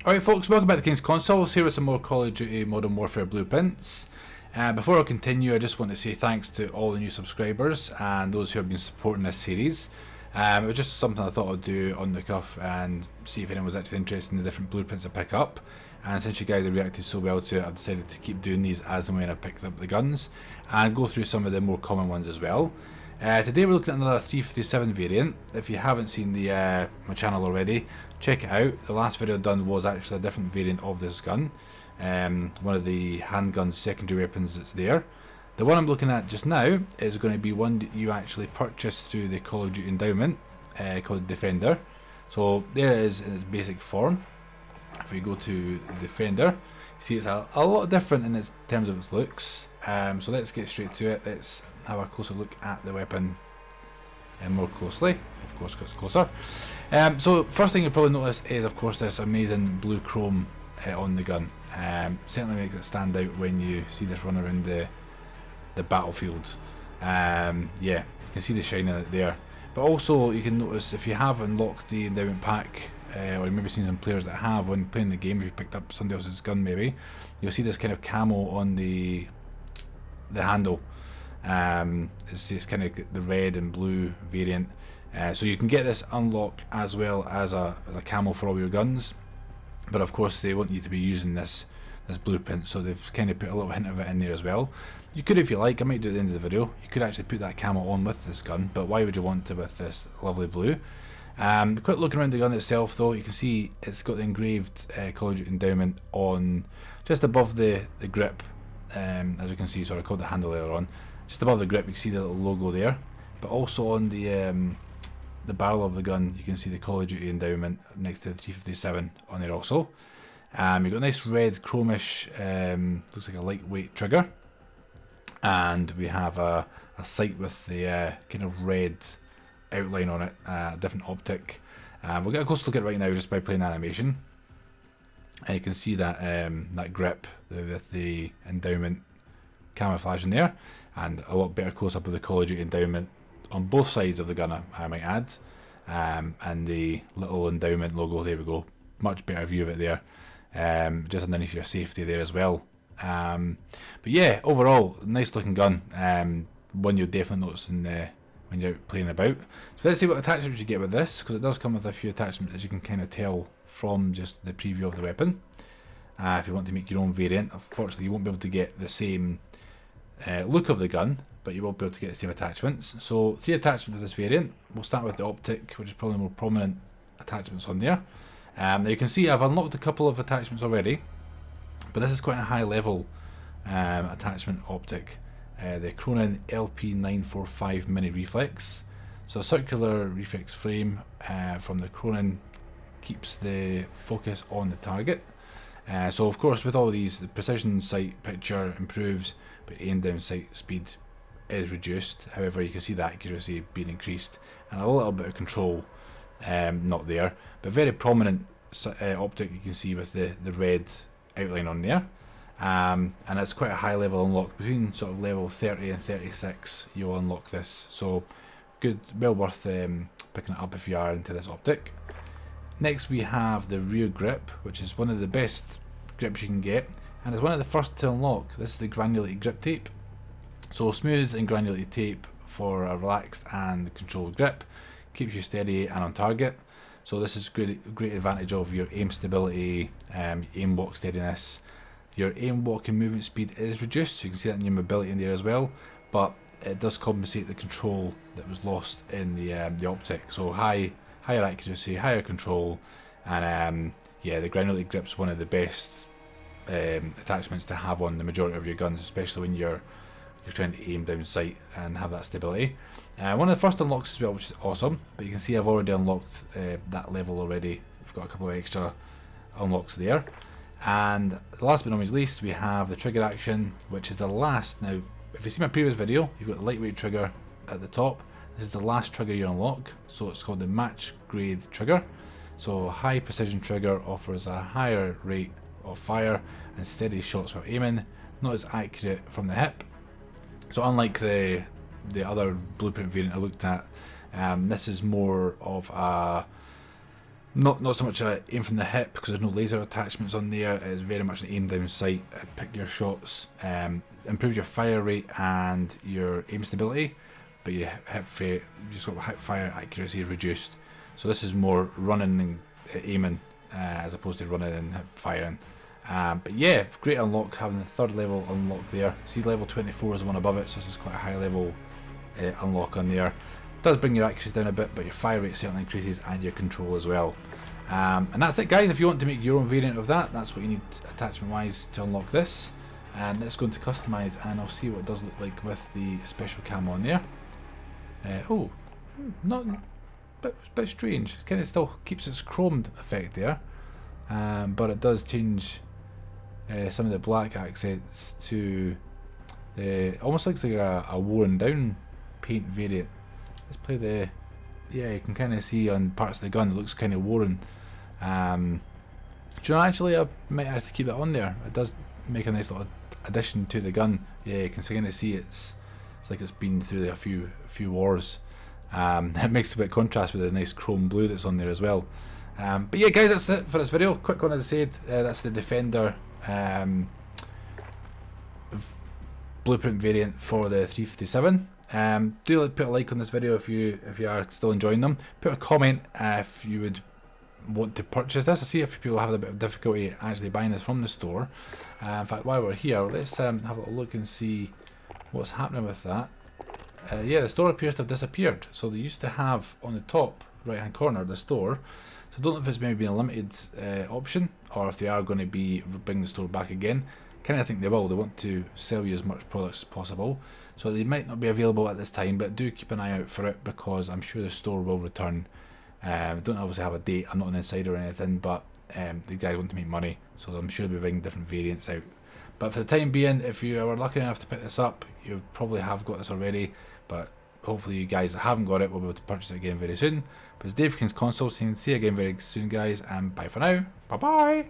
Alright folks, welcome back to King's Consoles, here with some more Call of Duty Modern Warfare blueprints. Before I continue, I just want to say thanks to all the new subscribers and those who have been supporting this series. It was just something I thought I'd do on the cuff and see if anyone was actually interested in the different blueprints I pick up. And since you guys have reacted so well to it, I've decided to keep doing these as and when I pick up the guns and go through some of the more common ones as well. Today we're looking at another 357 variant. If you haven't seen my channel already, check it out. The last video done was actually a different variant of this gun, one of the handgun secondary weapons that's there. The one I'm looking at just now is going to be one that you actually purchase through the Call of Duty endowment called Defender. So there it is in its basic form. If we go to the Defender, you see it's a lot different in terms of its looks. So let's get straight to it. Let's have a closer look at the weapon more closely, of course, because it's closer. So first thing you probably notice is, of course, this amazing blue chrome on the gun. Certainly makes it stand out when you see this run around the battlefield. Yeah, you can see the shine in it there. But also you can notice if you have unlocked the endowment pack, or you've maybe seen some players that have when playing the game, if you picked up somebody else's gun maybe, you'll see this kind of camo on the handle. It's kind of the red and blue variant. So you can get this unlock as well as a camo for all your guns, but of course they want you to be using this blueprint, so they've kind of put a little hint of it in there as well. You could, if you like, I might do it at the end of the video, you could actually put that camo on with this gun, but why would you want to with this lovely blue? Quick looking around the gun itself though, you can see it's got the engraved Call of Duty endowment on just above the grip. As you can see, sorry, I called the handle earlier on. Just above the grip you can see the little logo there, but also on the barrel of the gun you can see the Call of Duty endowment next to the 357 on there also. You've got a nice red chromish, looks like a lightweight trigger, and we have a sight with the kind of red outline on it, different optic. We'll get a close look at it right now just by playing animation, and you can see that that grip with the endowment camouflage in there, and a lot better close up of the Call of Duty endowment on both sides of the gun, I might add, and the little endowment logo, there we go, much better view of it there, just underneath your safety there as well. But yeah, overall nice looking gun, one you'll definitely notice when you're out playing about. So let's see what attachments you get with this, because it does come with a few attachments as you can kind of tell from just the preview of the weapon. If you want to make your own variant, unfortunately you won't be able to get the same look of the gun, but you will be able to get the same attachments. So 3 attachments with this variant. We'll start with the Optic, which is probably the more prominent attachments on there. Now you can see I've unlocked a couple of attachments already, but this is quite a high level attachment Optic. The Cronin LP945 mini reflex. So a circular reflex frame from the Cronin keeps the focus on the target. So of course with all these, the precision sight picture improves, but aim down sight speed is reduced. However, you can see the accuracy being increased and a little bit of control not there, but very prominent optic you can see with the red outline on there. And it's quite a high level unlock. Between sort of level 30 and 36 you'll unlock this, so good, well worth picking it up if you are into this optic. Next we have the rear grip, which is one of the best grips you can get, and it's one of the first to unlock. This is the granulated grip tape. So smooth and granulated tape for a relaxed and controlled grip, keeps you steady and on target. So this is great advantage of your aim stability, aim walk steadiness. Your aim walk and movement speed is reduced, so you can see that in your mobility in there as well, but it does compensate the control that was lost in the optic. So higher accuracy, higher control, and yeah, the granulated grip's one of the best attachments to have on the majority of your guns, especially when you're trying to aim down sight and have that stability. One of the first unlocks as well, which is awesome, but you can see I've already unlocked that level already. We've got a couple of extra unlocks there. And last but not least, we have the trigger action, which is the last. Now, if you see my previous video, you've got the lightweight trigger at the top. This is the last trigger you unlock, so it's called the match grade trigger. So high precision trigger offers a higher rate of fire and steady shots while aiming, not as accurate from the hip. So unlike the other blueprint variant I looked at, this is more of a Not so much a aim from the hip because there's no laser attachments on there. It's very much an aim down sight, pick your shots, improves your fire rate and your aim stability, but your hip fire accuracy is reduced. So this is more running and aiming as opposed to running and hip firing. But yeah, great unlock having the third level unlock there. See, level 24 is the one above it, so this is quite a high level unlock on there. Does bring your accuracy down a bit, but your fire rate certainly increases and your control as well. And that's it, guys. If you want to make your own variant of that, that's what you need attachment wise to unlock this. And let's go into customize and I'll see what it does look like with the special camo on there. Oh, not bit strange. It kind of still keeps its chromed effect there, but it does change some of the black accents to almost looks like a worn down paint variant. Let's play the, yeah, you can kind of see on parts of the gun it looks kind of worn. Do you know, actually I might have to keep it on there. It does make a nice little addition to the gun. Yeah, you can kind of see it's like it's been through a few wars. It makes a bit of contrast with the nice chrome blue that's on there as well. But yeah, guys, that's it for this video. Quick one, as I said, that's the Defender blueprint variant for the 357. Do put a like on this video if you are still enjoying them. Put a comment if you would want to purchase this. I see if people have a bit of difficulty actually buying this from the store. In fact, while we're here, let's have a little look and see what's happening with that. Yeah, the store appears to have disappeared. So they used to have on the top right hand corner the store. So I don't know if it's maybe been a limited option or if they are going to be bringing the store back again. Kind of think they will. They want to sell you as much products as possible. So they might not be available at this time, but do keep an eye out for it because I'm sure the store will return. Don't obviously have a date. I'm not an insider or anything, but these guys want to make money, so I'm sure they'll be bringing different variants out. But for the time being, if you are lucky enough to pick this up, you probably have got this already, but hopefully you guys that haven't got it will be able to purchase it again very soon. But it's Dave King's Console saying see you again very soon, guys, and bye for now. Bye bye.